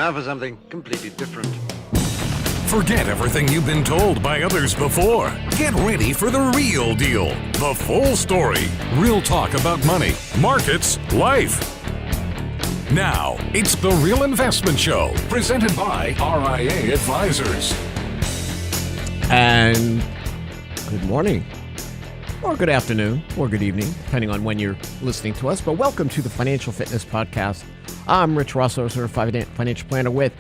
Now for something completely different. Forget everything you've been told by others before. Get ready for the real deal. The full story. Real talk about money, markets, life. Now, it's The Real Investment Show, presented by RIA Advisors. And good morning, or good afternoon, or good evening, depending on when you're listening to us. But welcome to the Financial Fitness Podcast. I'm Rich Rosso, certified financial planner with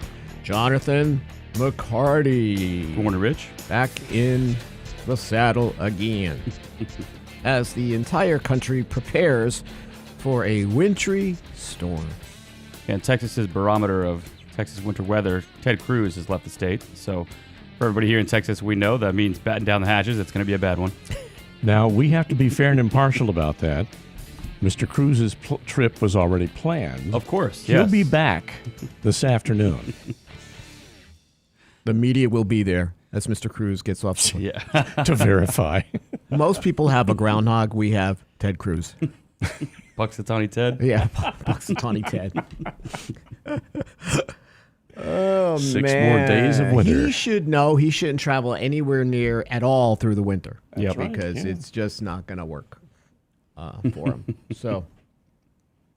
Jonathan McCarty. Good morning, Rich. Back in the saddle again as the entire country prepares for a wintry storm. And Texas's barometer of Texas winter weather, Ted Cruz, has left the state. So for everybody here in Texas, we know that means batten down the hatches. It's going to be a bad one. Now, we have to be fair and impartial about that. Mr. Cruz's trip was already planned. Of course, He'll yes. be back this afternoon. The media will be there as Mr. Cruz gets off to verify. Most people have a groundhog. We have Ted Cruz. Punxsutawny Ted? Yeah, Punxsutawny Ted. Oh, 6 man. more days of winter. He should know he shouldn't travel anywhere near at all through the winter. That's right, Because yeah. it's just not going to work for him. So,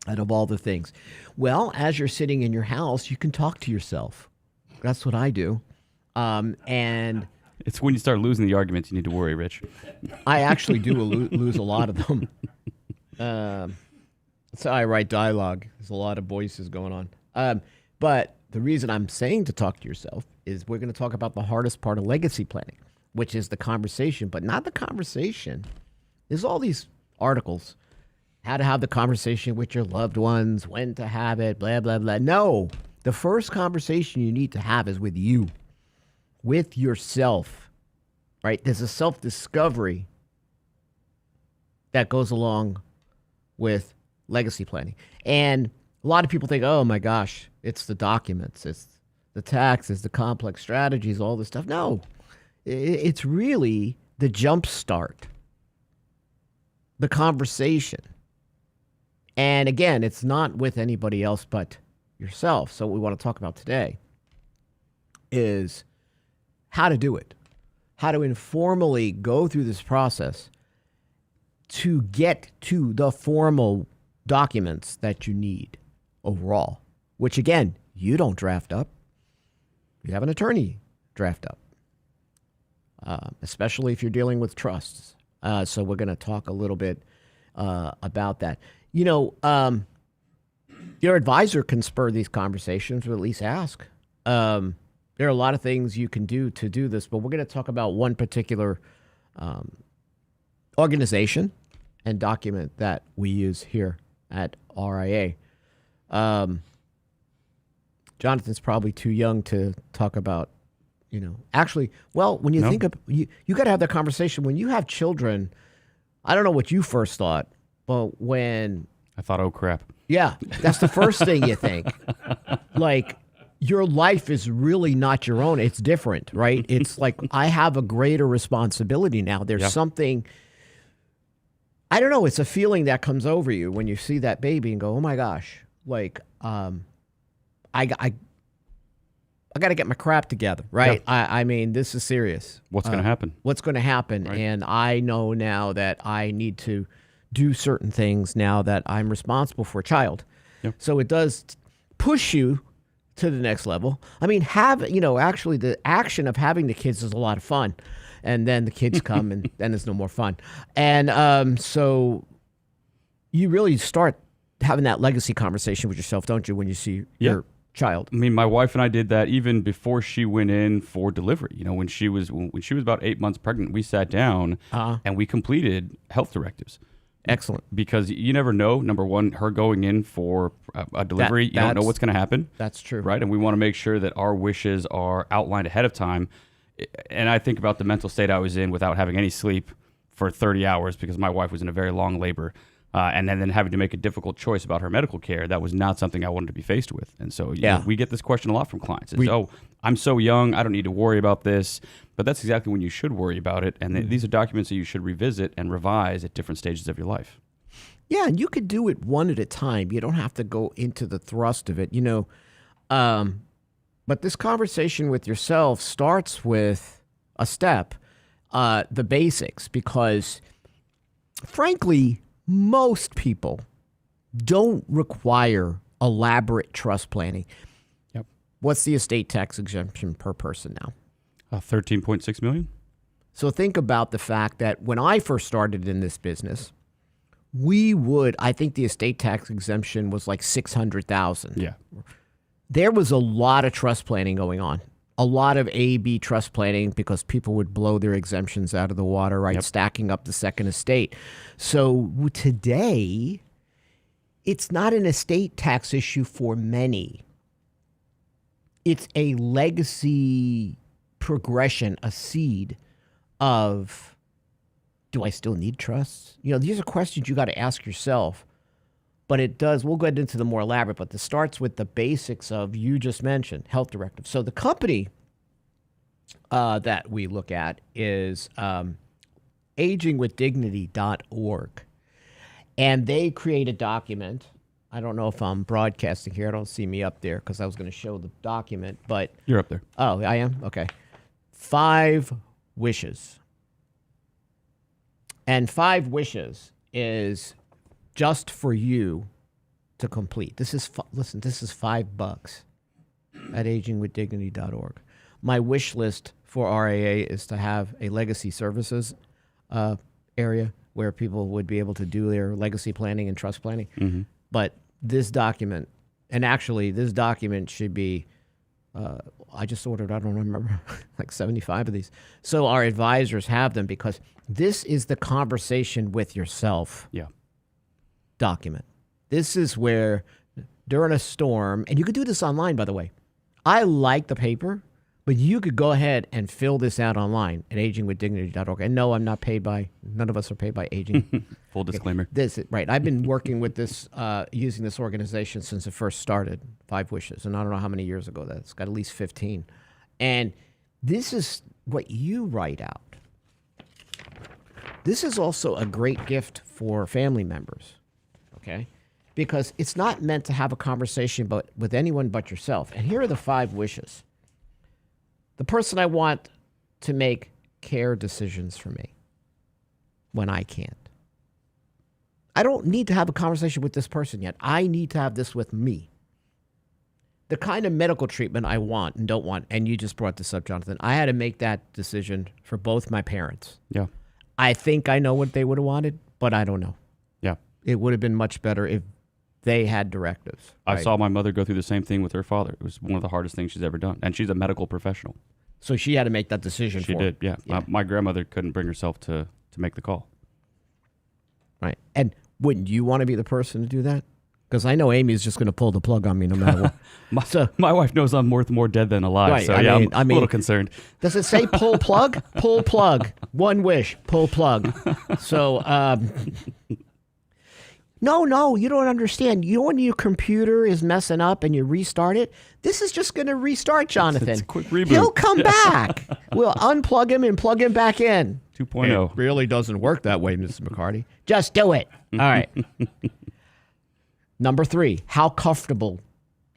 out of all the things. Well, as you're sitting in your house, you can talk to yourself. That's what I do. And It's when you start losing the arguments you need to worry, Rich. I actually do lose a lot of them. That's how I write dialogue. There's a lot of voices going on. But the reason I'm saying to talk to yourself is we're going to talk about the hardest part of legacy planning, which is the conversation, but not the conversation. There's all these articles, how to have the conversation with your loved ones, when to have it, blah, blah, blah. No, the first conversation you need to have is with you, with yourself, right? There's a self-discovery that goes along with legacy planning. And a lot of people think, oh my gosh, it's the documents, it's the taxes, the complex strategies, all this stuff. No, it's really the jump start, the conversation. And again, it's not with anybody else but yourself. So what we want to talk about today is how to do it, how to informally go through this process to get to the formal documents that you need overall, which again, you don't draft up. You have an attorney draft up, especially if you're dealing with trusts. So we're going to talk a little bit about that. You know, your advisor can spur these conversations, or at least ask. There are a lot of things you can do to do this, but we're going to talk about one particular organization and document that we use here at RIA. Jonathan's probably too young to talk about, actually, well, when you think of, you got to have that conversation. When you have children, I don't know what you first thought, but when... I thought, oh, crap. Yeah, that's the first thing you think. Like, your life is really not your own. It's different, right? It's like, I have a greater responsibility now. There's something... I don't know. It's a feeling that comes over you when you see that baby and go, oh my gosh, like, I got to get my crap together, right? Yeah. I mean, this is serious. What's going to happen? What's going to happen? Right. And I know now that I need to do certain things now that I'm responsible for a child. Yep. So it does push you to the next level. I mean, actually the action of having the kids is a lot of fun. And then the kids come and then it's no more fun. And so you really start having that legacy conversation with yourself, don't you, when you see your child? I mean, my wife and I did that even before she went in for delivery. When she was about 8 months pregnant, we sat down and we completed health directives. Excellent. Because you never know, number one, her going in for a delivery, you don't know what's going to happen. That's true. Right? And we want to make sure that our wishes are outlined ahead of time. And I think about the mental state I was in without having any sleep for 30 hours because my wife was in a very long labor. And then having to make a difficult choice about her medical care. That was not something I wanted to be faced with. And so we get this question a lot from clients. It's, I'm so young, I don't need to worry about this. But that's exactly when you should worry about it. And these are documents that you should revisit and revise at different stages of your life. Yeah, and you could do it one at a time. You don't have to go into the thrust of it. But this conversation with yourself starts with a step, the basics, because frankly, most people don't require elaborate trust planning. Yep. What's the estate tax exemption per person now? 13.6 million. So think about the fact that when I first started in this business, I think the estate tax exemption was like 600,000. Yeah. There was a lot of trust planning going on. A lot of A/B trust planning because people would blow their exemptions out of the water, right? Yep. Stacking up the second estate. So today, it's not an estate tax issue for many. It's a legacy progression, a seed of, do I still need trusts? These are questions you got to ask yourself. But it does, we'll get into the more elaborate, but this starts with the basics of, you just mentioned, health directive. So the company that we look at is agingwithdignity.org. And they create a document. I don't know if I'm broadcasting here. I don't see me up there because I was going to show the document, but... You're up there. Oh, I am? Okay. 5 wishes. And 5 wishes is just for you to complete. This is $5 at agingwithdignity.org. My wish list for RAA is to have a legacy services area where people would be able to do their legacy planning and trust planning. Mm-hmm. But this document, and actually this document should be, I just ordered, I don't remember, like 75 of these. So our advisors have them because this is the conversation with yourself. Yeah. Document. This is where during a storm, and you could do this online, by the way. I like the paper, but you could go ahead and fill this out online at agingwithdignity.org. And no, I'm not paid by, none of us are paid by Aging. Full disclaimer. Right. I've been working with this, using this organization since it first started, 5 Wishes. And I don't know how many years ago that's got, at least 15. And this is what you write out. This is also a great gift for family members. Okay, because it's not meant to have a conversation with anyone but yourself. And here are the 5 wishes. The person I want to make care decisions for me when I can't. I don't need to have a conversation with this person yet. I need to have this with me. The kind of medical treatment I want and don't want, and you just brought this up, Jonathan, I had to make that decision for both my parents. Yeah. I think I know what they would have wanted, but I don't know. Yeah. It would have been much better if they had directives. I right? saw my mother go through the same thing with her father. It was one of the hardest things she's ever done. And she's a medical professional. So she had to make that decision She for did, him. yeah. My grandmother couldn't bring herself to make the call. Right. And wouldn't you want to be the person to do that? Because I know Amy's just going to pull the plug on me no matter what. My wife knows I'm worth more dead than alive. Right, So, I mean, I'm a little concerned. Does it say pull plug? Pull plug. 1 wish. Pull plug. So, No, you don't understand. You know when your computer is messing up and you restart it? This is just going to restart, Jonathan. It's a quick reboot. He'll come back. We'll unplug him and plug him back in. 2.0. It really doesn't work that way, Mrs. McCarty. Just do it. All right. Number 3, how comfortable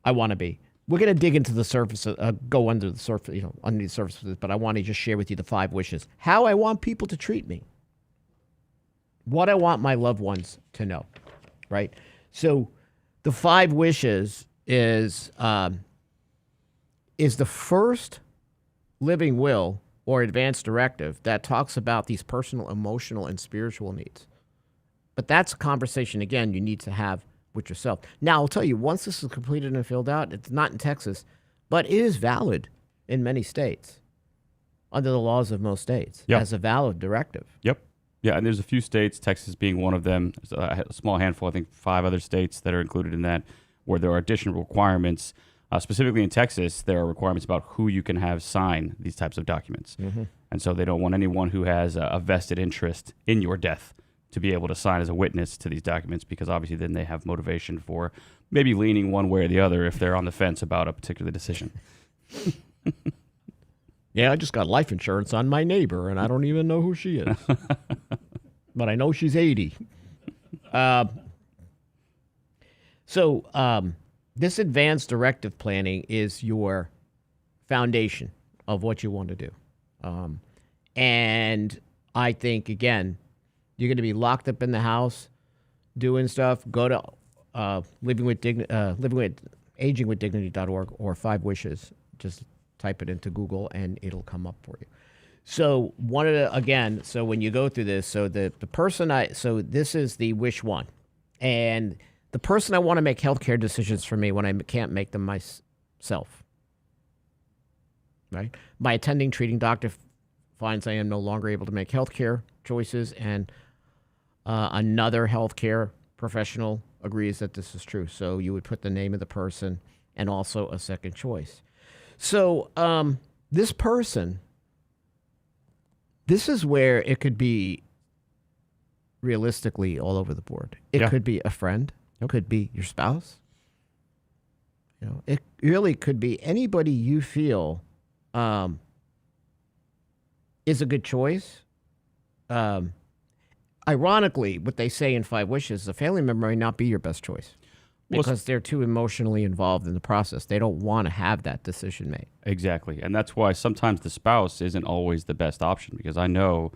I want to be. We're going to dig into the surface, go under the surface, underneath the surface of this, but I want to just share with you the 5 wishes. How I want people to treat me. What I want my loved ones to know. Right? So the 5 wishes is the first living will or advance directive that talks about these personal, emotional, and spiritual needs. But that's a conversation, again, you need to have with yourself. Now, I'll tell you, once this is completed and filled out, it's not in Texas, but it is valid in many states under the laws of most states as a valid directive. Yep. Yeah, and there's a few states, Texas being one of them, a small handful, I think 5 other states that are included in that, where there are additional requirements. Specifically in Texas, there are requirements about who you can have sign these types of documents. Mm-hmm. And so they don't want anyone who has a vested interest in your death to be able to sign as a witness to these documents, because obviously then they have motivation for maybe leaning one way or the other if they're on the fence about a particular decision. Yeah, I just got life insurance on my neighbor, and I don't even know who she is. But I know she's 80. So this advanced directive planning is your foundation of what you want to do. And I think, again, you're going to be locked up in the house doing stuff. Go to agingwithdignity.org or 5 Wishes. Just type it into Google and it'll come up for you. So so when you go through this, so the person this is the wish one. And the person I want to make healthcare decisions for me when I can't make them myself. Right? My attending treating doctor finds I am no longer able to make healthcare choices, and another healthcare professional agrees that this is true. So you would put the name of the person and also a second choice. So this person, this is where it could be realistically all over the board. It could be a friend. It could be your spouse. It really could be anybody you feel is a good choice. Ironically, what they say in 5 Wishes, a family member may not be your best choice because they're too emotionally involved in the process. They don't want to have that decision made. Exactly. And that's why sometimes the spouse isn't always the best option, because I know,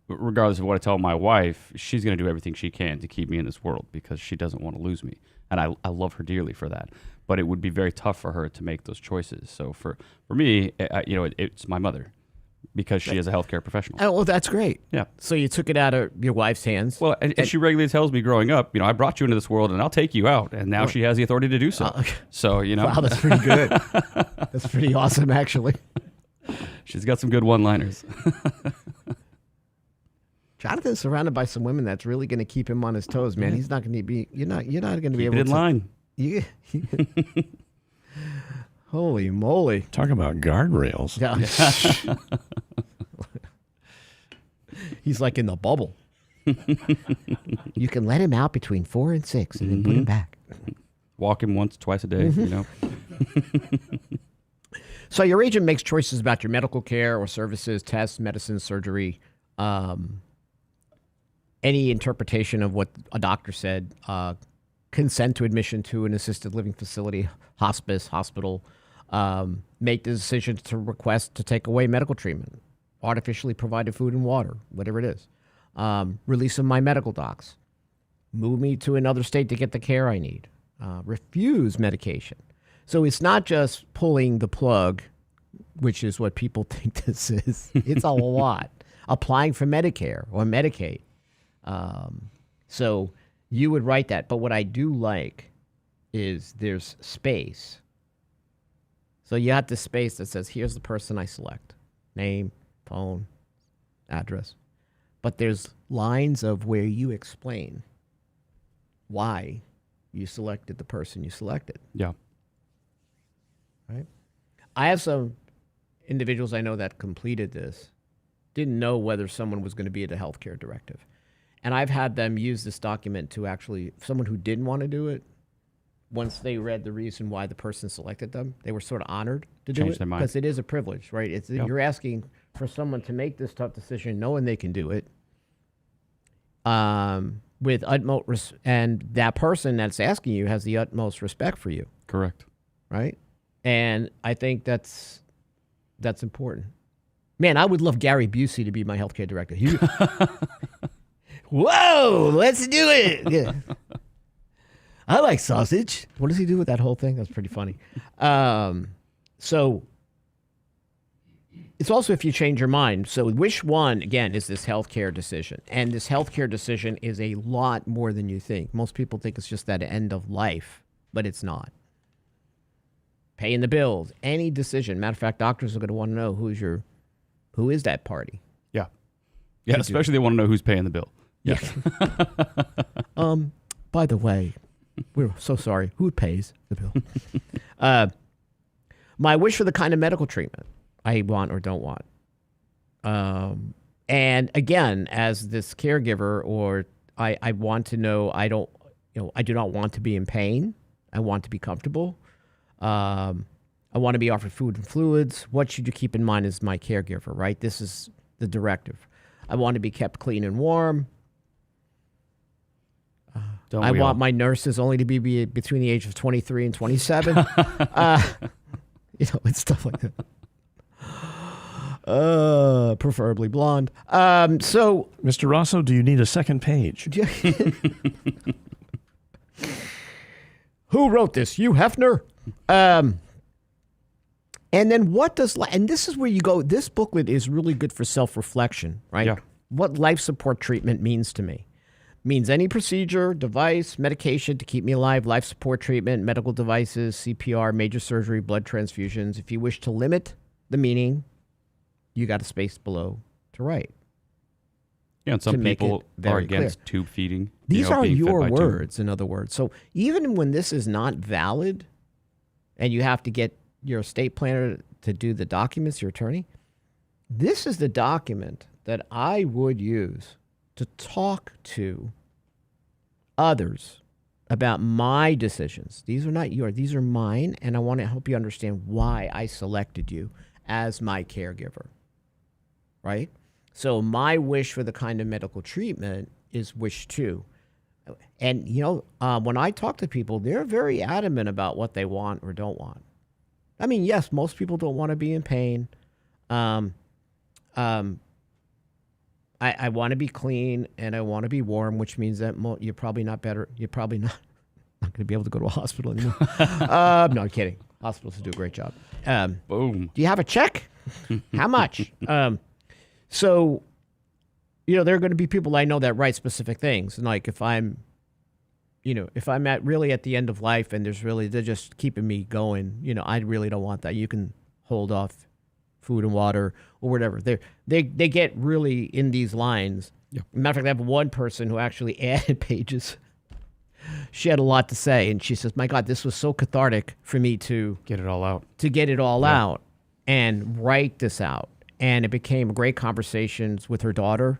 regardless of what I tell my wife, she's going to do everything she can to keep me in this world because she doesn't want to lose me. And I love her dearly for that. But it would be very tough for her to make those choices. So for me, it's my mother, because she is a healthcare professional. Oh, well, that's great. Yeah. So you took it out of your wife's hands. Well, and she regularly tells me growing up, I brought you into this world and I'll take you out. And now she has the authority to do so. So, Wow, that's pretty good. That's pretty awesome, actually. She's got some good one-liners. Jonathan's surrounded by some women that's really going to keep him on his toes, man. He's not going to be. You're not going to be Keep able it in to. line. Yeah. Holy moly! Talk about guardrails. Yeah. He's like in the bubble. You can let him out between 4 and 6, and then put him back. Walk him once, twice a day. So your agent makes choices about your medical care or services, tests, medicine, surgery. Any interpretation of what a doctor said, consent to admission to an assisted living facility, hospice, hospital, make the decision to request to take away medical treatment, artificially provided food and water, whatever it is, release of my medical docs, move me to another state to get the care I need, refuse medication. So it's not just pulling the plug, which is what people think this is. It's a lot. Applying for Medicare or Medicaid. So you would write that. But what I do like is there's space. So you have the space that says, here's the person I select. Name, phone, address. But there's lines of where you explain why you selected the person you selected. Yeah. Right? I have some individuals I know that completed this, didn't know whether someone was going to be at a healthcare directive. And I've had them use this document to actually, someone who didn't want to do it, once they read the reason why the person selected them, they were sort of honored to do Change it. their mind. Because it is a privilege, right? You're asking for someone to make this tough decision knowing they can do it. With utmost, and that person that's asking you has the utmost respect for you. Correct. Right? And I think that's important. Man, I would love Gary Busey to be my healthcare director. Whoa, let's do it. Yeah. I like sausage. What does he do with that whole thing? That's pretty funny. So it's also if you change your mind. So wish one, again, is this healthcare decision. And this healthcare decision is a lot more than you think. Most people think it's just that end of life, but it's not. Paying the bills, any decision. Matter of fact, doctors are going to want to know who is that party. Yeah. Yeah, especially they want to know who's paying the bill. Yeah. By the way, we're so sorry. Who pays the bill? My wish for the kind of medical treatment I want or don't want. And again, as this caregiver, or I want to know, I do not want to be in pain. I want to be comfortable. I want to be offered food and fluids. What should you keep in mind as my caregiver, right? This is the directive. I want to be kept clean and warm. I want my nurses only to be between the age of 23 and 27. It's stuff like that. Preferably blonde. So Mr. Rosso, do you need a second page? who wrote this? You Hefner? And then what does, and this is where you go, this booklet is really good for self-reflection, right? Yeah. What life support treatment means to me. Means any procedure, device, medication to keep me alive, life support treatment, medical devices, CPR, major surgery, blood transfusions. If you wish to limit the meaning, you got a space below to write. Yeah, and To some make people it very are against clear. tube feeding. These are being fed your by tube. words, in other words. So even when this is not valid and you have to get your estate planner to do the documents, your attorney, this is the document that I would use to talk to others about my decisions. These are not yours. These are mine, and I want to help you understand why I selected you as my caregiver, right? So my wish for the kind of medical treatment is wish 2. And, when I talk to people, they're very adamant about what they want or don't want. I mean, yes, most people don't want to be in pain. I want to be clean and I want to be warm, which means that you're probably not better. You're probably not going to be able to go to a hospital anymore. No, I'm kidding. Hospitals do a great job. Boom. Do you have a check? How much? So, there are going to be people I know that write specific things. And like if I'm at the end of life and they're just keeping me going, I really don't want that. You can hold off food and water or whatever. They get really in these lines. Yeah. Matter of fact, I have one person who actually added pages. She had a lot to say, and she says, "My God, this was so cathartic for me to Get it all out. get it all out and write this out." And it became great conversations with her daughter,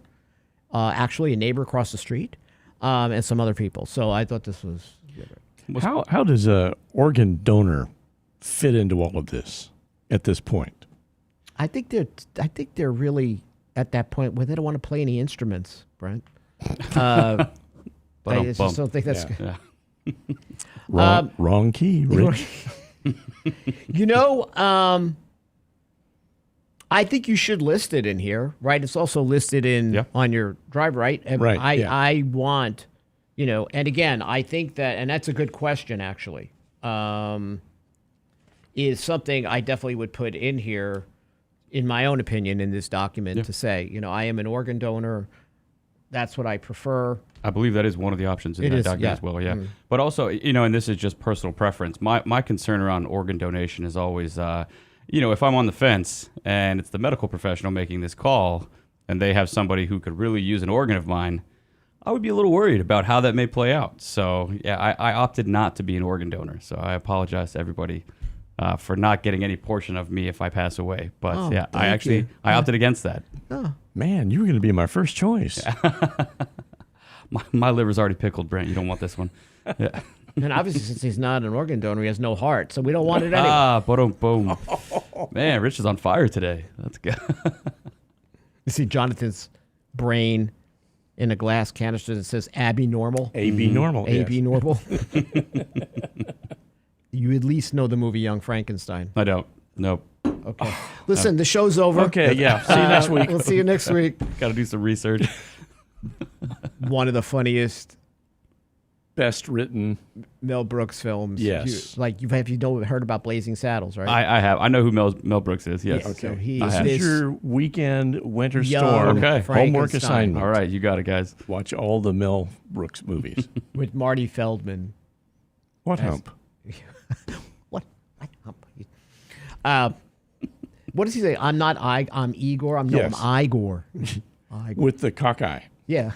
actually a neighbor across the street, and some other people. So I thought this was good. How does a organ donor fit into all of this at this point? I think they're really at that point where they don't want to play any instruments, Brent. I just don't think that's Yeah. Wrong key, Rich. I think you should list it in here, right? It's also listed on your drive, right? And Right, I want, and again, I think that, and that's a good question actually, is something I definitely would put in here, in my own opinion, in this document to say, I am an organ donor. That's what I prefer. I believe that is one of the options in that document as well, yeah. But also, and this is just personal preference. My concern around organ donation is always, if I'm on the fence and it's the medical professional making this call and they have somebody who could really use an organ of mine, I would be a little worried about how that may play out. So, yeah, I opted not to be an organ donor. So I apologize to everybody for not getting any portion of me if I pass away. But, I opted against that. Oh. Man, you were going to be my first choice. My liver's already pickled, Brent. You don't want this one. Yeah. And obviously, since he's not an organ donor, he has no heart, so we don't want it anyway. Boom. Man, Rich is on fire today. That's good. You see Jonathan's brain in a glass canister that says Abby Normal. AB normal. AB yes. Normal. You at least know the movie Young Frankenstein. I don't. Nope. Okay. Listen, the show's over. Okay, yeah. See you next week. We'll see you next week. Got to do some research. One of the funniest Best written. Mel Brooks films. Yes. You've heard about Blazing Saddles, right? I have. I know who Mel Brooks is. Yes. Yeah, Okay. so he's This is your weekend winter young storm Okay. homework Frankenstein assignment. All right, you got it, guys. Watch all the Mel Brooks movies. with Marty Feldman. What hump? What? What does he say? I'm Igor. Yes. I'm Igor. Igor. With the cockeye. Yeah.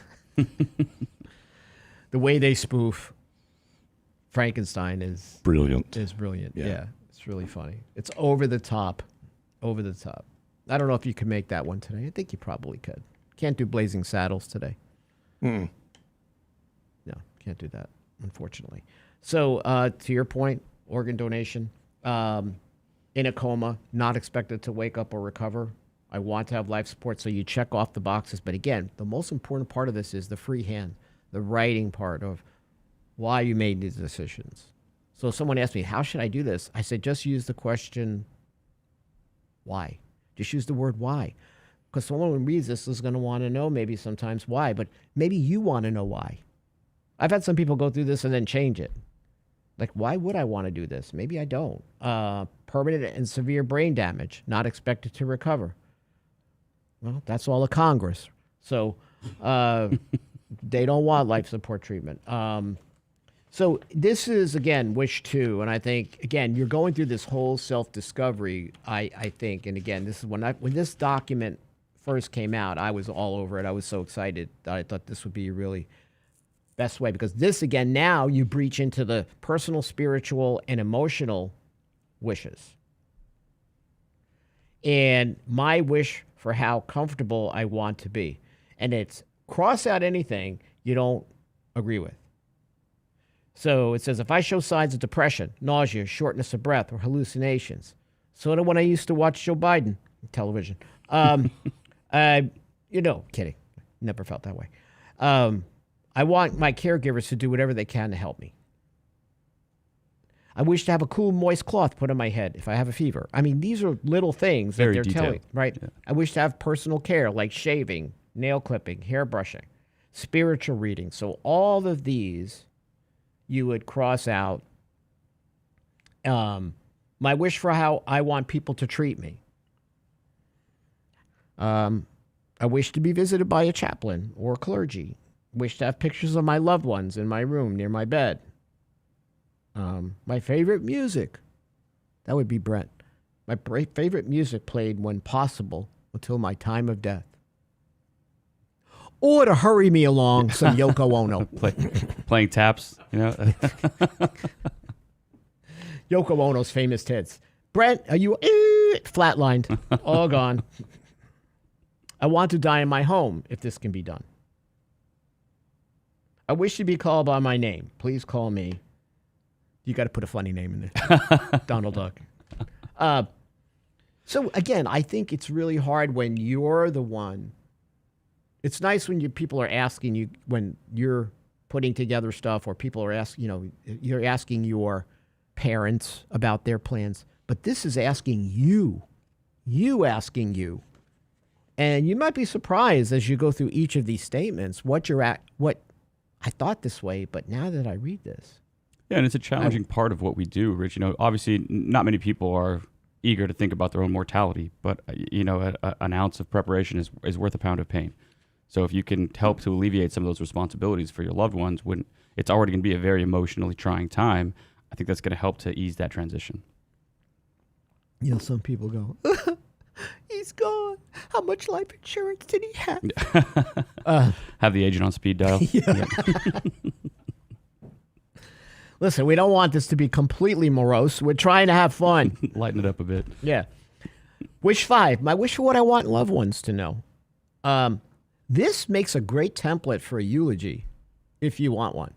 The way they spoof Frankenstein is Brilliant. brilliant. Yeah. Yeah. It's really funny. It's over the top. Over the top. I don't know if you can make that one today. I think you probably could. Can't do Blazing Saddles today. No, can't do that, unfortunately. So to your point, organ donation, in a coma, not expected to wake up or recover. I want to have life support, so you check off the boxes. But again, the most important part of this is the freehand, the writing part of why you made these decisions. So if someone asked me, how should I do this? I said, just use the question, why? Just use the word why. Because someone who reads this is going to want to know maybe sometimes why, but maybe you want to know why. I've had some people go through this and then change it. Like, why would I want to do this? Maybe I don't. Permanent and severe brain damage, not expected to recover. Well, that's all of Congress. So they don't want life support treatment. So this is, again, wish 2. And I think, again, you're going through this whole self-discovery, I think. And again, this is when this document first came out, I was all over it. I was so excited that I thought this would be a really best way. Because this, again, now you breach into the personal, spiritual, and emotional wishes. And my wish for how comfortable I want to be. And it's cross out anything you don't agree with. So it says, if I show signs of depression, nausea, shortness of breath, or hallucinations, sort of when I used to watch Joe Biden television. Kidding. Never felt that way. I want my caregivers to do whatever they can to help me. I wish to have a cool, moist cloth put on my head if I have a fever. I mean, these are little things that they're telling, right? Yeah. I wish to have personal care like shaving, nail clipping, hair brushing, spiritual reading. So all of these you would cross out. My wish for how I want people to treat me. I wish to be visited by a chaplain or clergy. Wish to have pictures of my loved ones in my room near my bed. My favorite music. That would be Brent. My favorite music played when possible until my time of death. Or to hurry me along, some Yoko Ono. Playing taps, you know. Yoko Ono's famous hits. Brent, are you flatlined? All gone. I want to die in my home if this can be done. I wish to be called by my name. Please call me. You got to put a funny name in there. Donald Duck. So again, I think it's really hard when you're the one. It's nice when people are asking you, when you're putting together stuff, or people are asking, you're asking your parents about their plans. But this is asking you asking you. And you might be surprised as you go through each of these statements, what I thought this way, but now that I read this. Yeah, and it's a challenging part of what we do, Rich. Obviously, not many people are eager to think about their own mortality, but, an ounce of preparation is worth a pound of pain. So if you can help to alleviate some of those responsibilities for your loved ones when it's already going to be a very emotionally trying time, I think that's going to help to ease that transition. Some people go, he's gone. How much life insurance did he have? Have the agent on speed dial. Yeah. Listen, we don't want this to be completely morose. We're trying to have fun. Lighten it up a bit. Yeah. Wish 5. My wish for what I want loved ones to know. This makes a great template for a eulogy if you want one.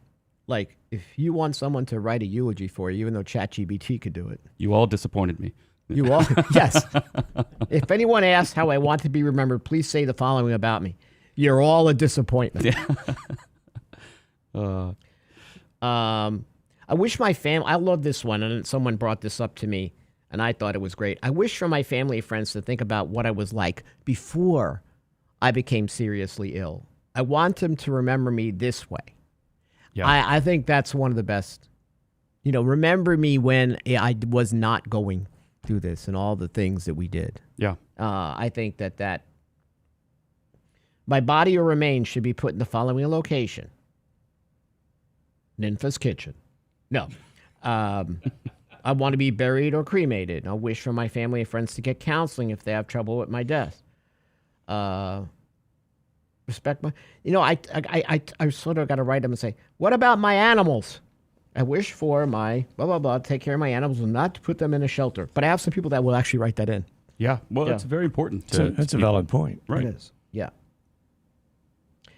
Like, if you want someone to write a eulogy for you, even though ChatGPT could do it. You all disappointed me. You all? Yes. If anyone asks how I want to be remembered, please say the following about me. You're all a disappointment. Yeah. I wish my family, I love this one, and someone brought this up to me, and I thought it was great. I wish for my family and friends to think about what I was like before I became seriously ill. I want them to remember me this way. Yeah. I think that's one of the best. Remember me when I was not going through this and all the things that we did. Yeah. I think that my body or remains should be put in the following location. Nympha's kitchen. No. I want to be buried or cremated. I wish for my family and friends to get counseling if they have trouble with my death. Respect my, I sort of got to write them and say, what about my animals? I wish for my blah, blah, blah, take care of my animals and not to put them in a shelter. But I have some people that will actually write that in. Yeah. Well, it's very important. That's a valid point. Right. It is. Yeah.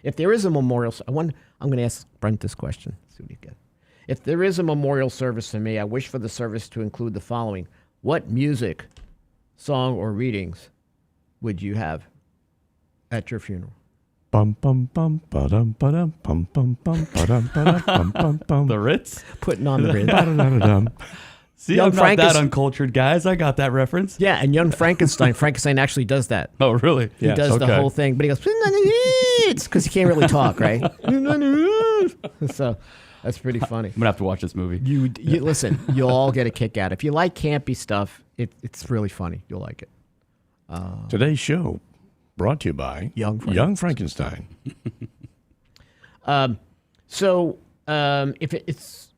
If there is a memorial, I'm going to ask Brent this question. See what you get. If there is a memorial service to me, I wish for the service to include the following. What music, song, or readings would you have at your funeral? Bum bum bum ba-dum ba-dum bum bum bum ba-dum ba-dum bum bum bum. The Ritz? Putting on the Ritz. See, Young I'm not that uncultured, guys. I got that reference. Yeah, and Young Frankenstein actually does that. Oh, really? He does the whole thing, but he goes, it's because he can't really talk, right? So that's pretty funny. I'm going to have to watch this movie. You listen, you'll all get a kick out. If you like campy stuff, it's really funny. You'll like it. Today's show brought to you by Young Frankenstein. So if it's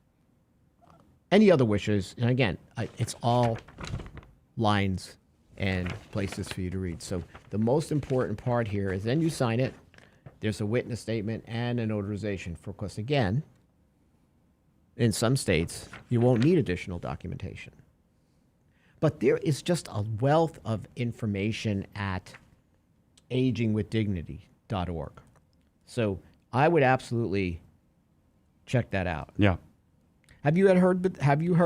any other wishes, and again, it's all lines and places for you to read. So the most important part here is then you sign it. There's a witness statement and a notarization. For course, again, in some states, you won't need additional documentation. But there is just a wealth of information at agingwithdignity.org. So I would absolutely check that out. Yeah. Have you heard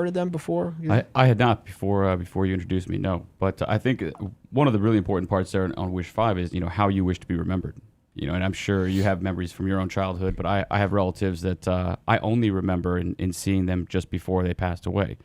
of them before? I had not before you introduced me, no. But I think one of the really important parts there on Wish 5 is, how you wish to be remembered. And I'm sure you have memories from your own childhood, but I have relatives that I only remember in seeing them just before they passed away.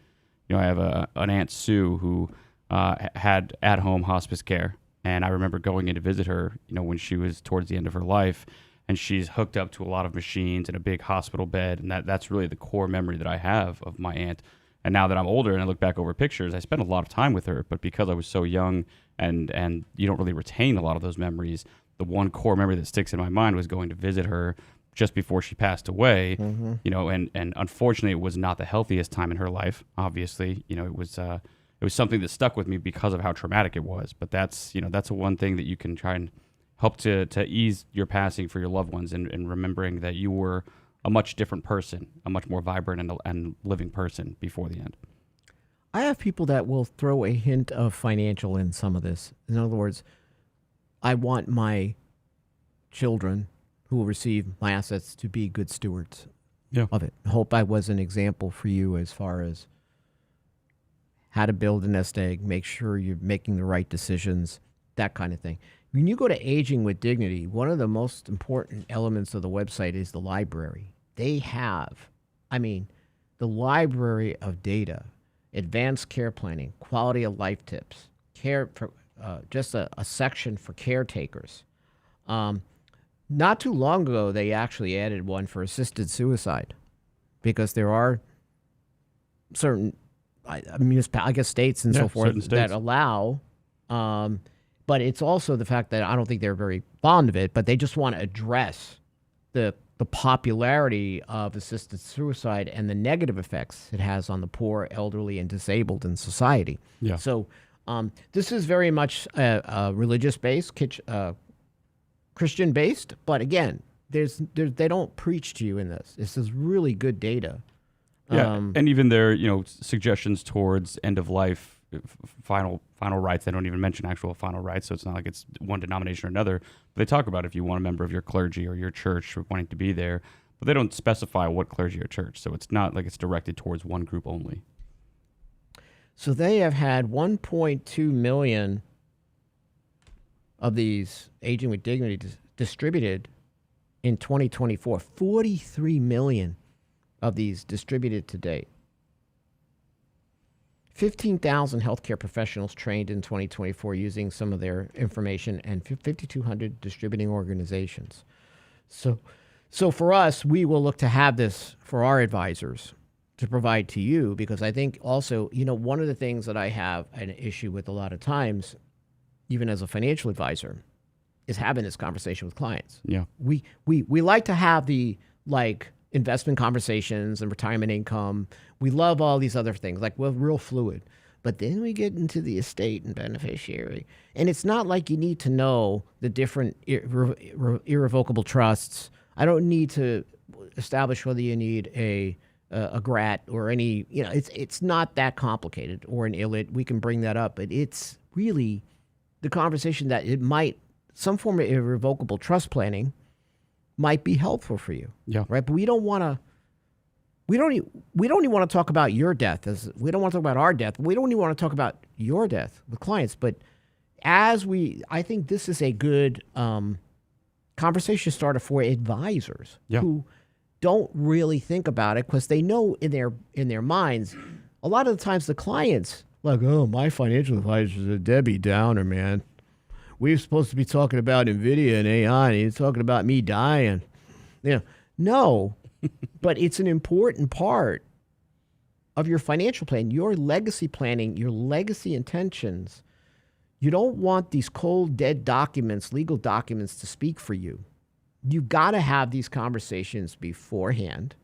I have an Aunt Sue who had at-home hospice care, and I remember going in to visit her, when she was towards the end of her life, and she's hooked up to a lot of machines in a big hospital bed, and that's really the core memory that I have of my aunt. And now that I'm older and I look back over pictures, I spent a lot of time with her, but because I was so young and you don't really retain a lot of those memories, the one core memory that sticks in my mind was going to visit her just before she passed away, and unfortunately it was not the healthiest time in her life. Obviously, it was something that stuck with me because of how traumatic it was. But that's a one thing that you can try and help to ease your passing for your loved ones, and remembering that you were a much different person, a much more vibrant and living person before the end. I have people that will throw a hint of financial in some of this. In other words, I want my children who will receive my assets to be good stewards of it. I hope I was an example for you as far as how to build a nest egg, make sure you're making the right decisions, that kind of thing. When you go to Aging with Dignity, one of the most important elements of the website is the library. They have, the library of data, advanced care planning, quality of life tips, care for just a section for caretakers. Not too long ago, they actually added one for assisted suicide, because there are certain, states and so forth that allow. But it's also the fact that I don't think they're very fond of it, but they just want to address the popularity of assisted suicide and the negative effects it has on the poor, elderly, and disabled in society. Yeah. So this is very much religious-based, Christian-based, but again, they don't preach to you in this. This is really good data. Yeah, and even their suggestions towards end of life, final rites. They don't even mention actual final rites, so it's not like it's one denomination or another. But they talk about if you want a member of your clergy or your church wanting to be there, but they don't specify what clergy or church. So it's not like it's directed towards one group only. So they have had 1.2 million of these Aging with Dignity distributed in 2024. 43 million of these distributed to date. 15,000 healthcare professionals trained in 2024 using some of their information, and 5,200 distributing organizations. So for us, we will look to have this for our advisors to provide to you, because I think also, one of the things that I have an issue with a lot of times, even as a financial advisor, is having this conversation with clients. Yeah. We like to have the investment conversations and retirement income. We love all these other things. We're real fluid. But then we get into the estate and beneficiary. And it's not like you need to know the different irrevocable trusts. I don't need to establish whether you need a GRAT or any, it's not that complicated, or an ILIT. We can bring that up. But it's really the conversation that some form of irrevocable trust planning might be helpful for you. Yeah. Right. But we don't even want to talk about your death, as we don't want to talk about our death. We don't even want to talk about your death with clients. But I think this is a good conversation starter for advisors who don't really think about it, because they know in their minds, a lot of the times the clients like, oh, my financial advisor is a Debbie Downer, man. We're supposed to be talking about NVIDIA and AI, and he's talking about me dying. No, but it's an important part of your financial plan, your legacy planning, your legacy intentions. You don't want these cold, dead documents, legal documents to speak for you. You've got to have these conversations beforehand.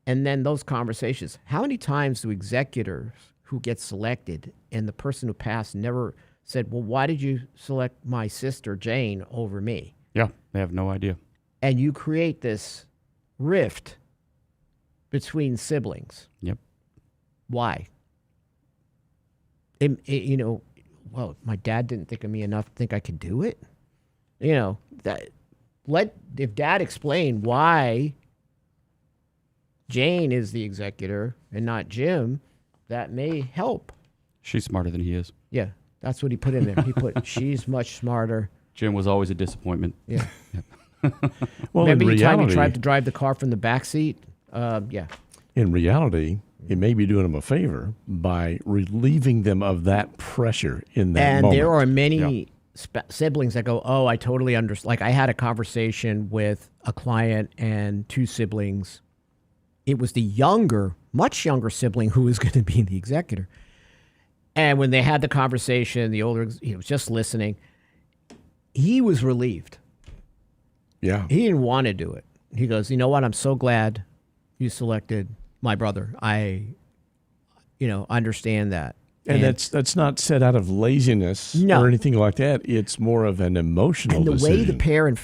And then those conversations, how many times do executors who get selected and the person who passed never said, well, why did you select my sister Jane over me? Yeah, they have no idea. And you create this rift between siblings. Yep. Why? Well, my dad didn't think of me enough to think I could do it. If Dad explained why Jane is the executor and not Jim, that may help. She's smarter than he is. Yeah, that's what he put in there. He put, she's much smarter. Jim was always a disappointment. Yeah. Well, remember in the time reality, he tried to drive the car from the back seat? Yeah. in reality, it may be doing them a favor by relieving them of that pressure in that moment. And there are many siblings that go, oh, I totally understand. Like I had a conversation with a client and two siblings. It was the younger, much younger sibling who was going to be the executor. And when they had the conversation, the older, he was just listening. He was relieved. Yeah. He didn't want to do it. He goes, you know what? I'm so glad you selected my brother. I understand that. And that's not set out of laziness or anything like that. It's more of an emotional And the decision. way the parent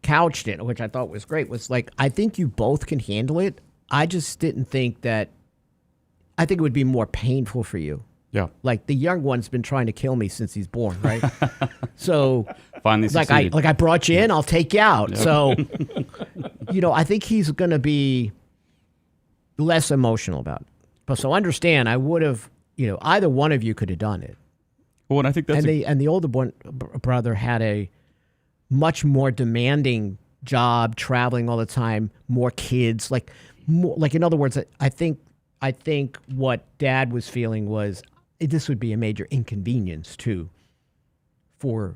couched it, which I thought was great, was like, I think you both can handle it. I just didn't think that, I think it would be more painful for you. Yeah. Like the young one's been trying to kill me since he's born, right? So finally succeeded. I brought you in, I'll take you out. Yep. So, I think he's going to be less emotional about it. But so understand, I would have, either one of you could have done it. Well, and I think that's and the older brother had a much more demanding job, traveling all the time, more kids, like in other words, I think what Dad was feeling was this would be a major inconvenience too for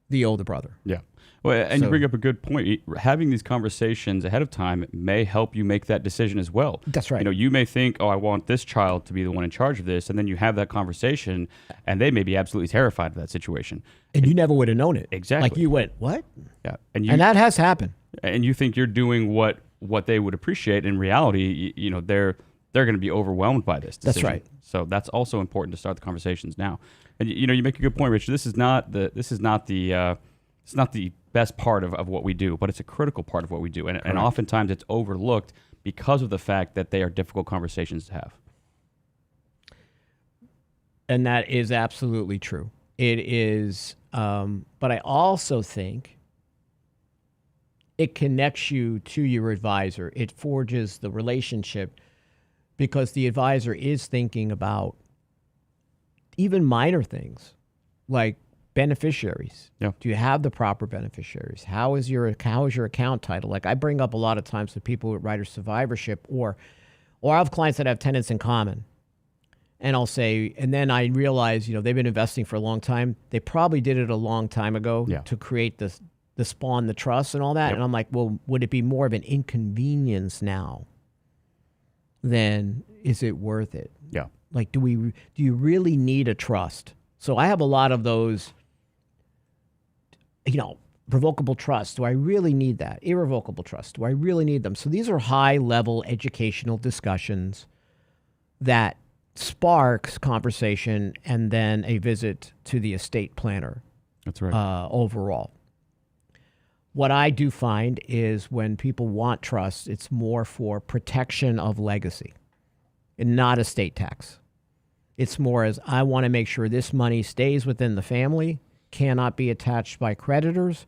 the older brother. Yeah. Well, and you bring up a good point. Having these conversations ahead of time may help you make that decision as well. That's right. You may think, oh, I want this child to be the one in charge of this. And then you have that conversation and they may be absolutely terrified of that situation. And you never would have known it. Exactly. Like you went, what? Yeah. And that has happened. And you think you're doing what they would appreciate. In reality, they're going to be overwhelmed by this decision. That's right. So that's also important to start the conversations now. And you make a good point, Richard. This is not the best part of what we do, but it's a critical part of what we do. And oftentimes it's overlooked because of the fact that they are difficult conversations to have. And that is absolutely true. It is, but I also think it connects you to your advisor. It forges the relationship because the advisor is thinking about even minor things like beneficiaries. Yeah. Do you have the proper beneficiaries? How is your account title? Like I bring up a lot of times with people with writer survivorship or I have clients that have tenants in common. And I'll say, and then I realize, they've been investing for a long time. They probably did it a long time ago to create the spawn, the trust and all that. Yep. And I'm like, well, would it be more of an inconvenience now? Then is it worth it? Yeah. Like, do you really need a trust? So I have a lot of those, revocable trust. Do I really need that? Irrevocable trust. Do I really need them? So these are high-level educational discussions that sparks conversation and then a visit to the estate planner. That's right. Overall. What I do find is when people want trust, it's more for protection of legacy and not estate tax. It's more as I want to make sure this money stays within the family, cannot be attached by creditors,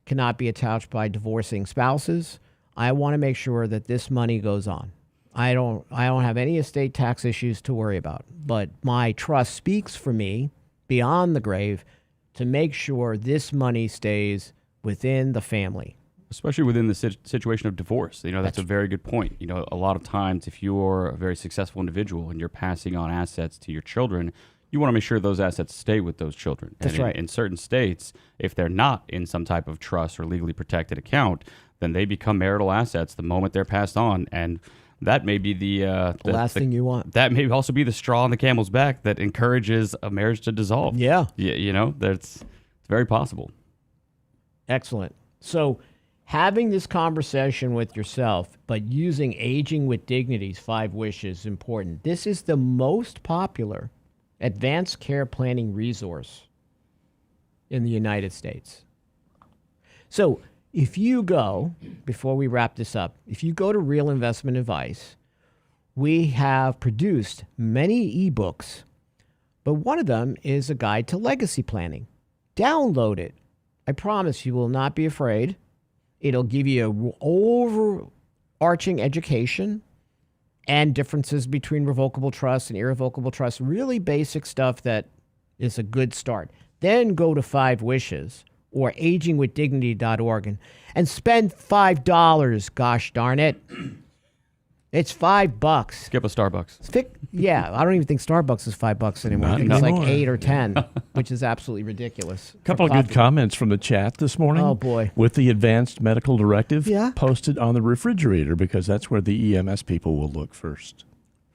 cannot be attached by divorcing spouses. I want to make sure that this money goes on. I don't have any estate tax issues to worry about, but my trust speaks for me beyond the grave to make sure this money stays within the family. Especially within the situation of divorce. That's a very good point. A lot of times if you're a very successful individual and you're passing on assets to your children, you want to make sure those assets stay with those children. That's and right. In certain states, if they're not in some type of trust or legally protected account, then they become marital assets the moment they're passed on. And that may be the last thing you want. That may also be the straw on the camel's back that encourages a marriage to dissolve. Yeah. It's very possible. Excellent. So having this conversation with yourself, but using Aging with Dignity's 5 Wishes is important. This is the most popular advanced care planning resource in the United States. So if you go, before we wrap this up, if you go to Real Investment Advice, we have produced many ebooks, but one of them is a guide to legacy planning. Download it. I promise you will not be afraid. It'll give you an overarching education and differences between revocable trust and irrevocable trust. Really basic stuff that is a good start. Then go to 5 Wishes or agingwithdignity.org and spend $5. Gosh darn it. It's $5. Skip a Starbucks. Yeah, I don't even think Starbucks is $5 anymore. I think it's like 8 or 10, which is absolutely ridiculous. A couple of good comments from the chat this morning. Oh, boy. With the advanced medical directive Yeah. posted on the refrigerator, because that's where the EMS people will look first.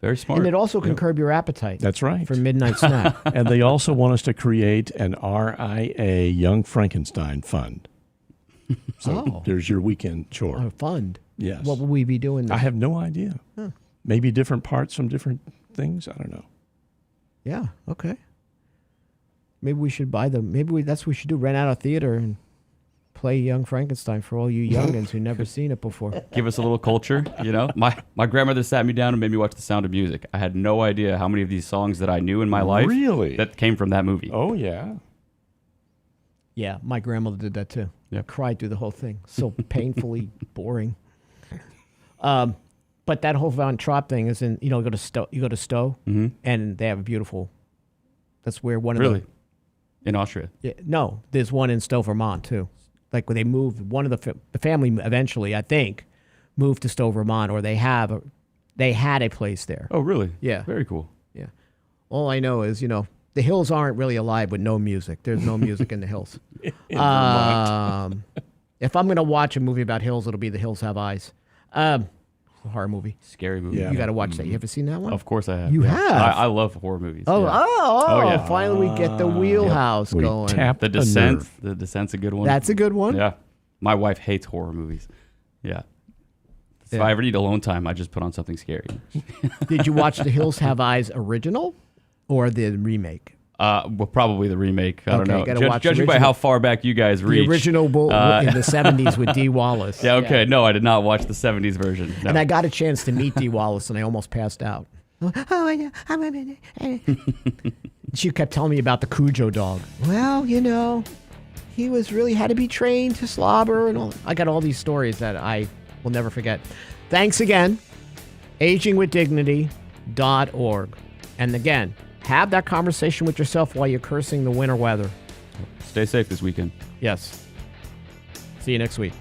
Very smart. And it also can curb your appetite. That's right. For midnight snack. And they also want us to create an RIA Young Frankenstein fund. So there's your weekend chore. A fund. Yes. What will we be doing I then? have no idea. Maybe different parts from different things. I don't know. Yeah, okay. Maybe we should buy them. That's what we should do. Rent out a theater and play Young Frankenstein for all you youngins who never seen it before. Give us a little culture, My grandmother sat me down and made me watch The Sound of Music. I had no idea how many of these songs that I knew in my life Really? that came from that movie. Oh, yeah. Yeah, my grandmother did that too. Yep. Cried through the whole thing. So painfully boring. But that whole Von Trapp thing is in, you go to Stowe, and they have a beautiful, that's where one of Really? In Austria? no, there's one in Stowe, Vermont too. Like when they moved, one of the family eventually, I think, moved to Stowe, Vermont, or they had a place there. Oh, really? Yeah. Very cool. Yeah. All I know is, the hills aren't really alive with no music. There's no music in the hills. In Vermont. If I'm going to watch a movie about hills, it'll be The Hills Have Eyes. A horror movie. Scary movie. Yeah. You got to watch that. You ever seen that one? Of course I have. You have? I love horror movies. Oh, yeah. oh, yeah. Finally we get the wheelhouse We going. tapped The a Descent. nerve. The Descent's a good one. That's a good one. Yeah. My wife hates horror movies. Yeah. If Yeah. I ever need alone time, I just put on something scary. Did you watch The Hills Have Eyes original or the remake? Well, probably the remake. I Okay, don't gotta know. watch Judging by original- how far back you guys reach. The original in the 70s with Dee Wallace. Yeah, okay. No, I did not watch the 70s version. No. And I got a chance to meet Dee Wallace, and I almost passed out. She kept telling me about the Cujo dog. Well, he was really had to be trained to slobber and all. I got all these stories that I will never forget. Thanks again. agingwithdignity.org. And again, have that conversation with yourself while you're cursing the winter weather. Stay safe this weekend. Yes. See you next week.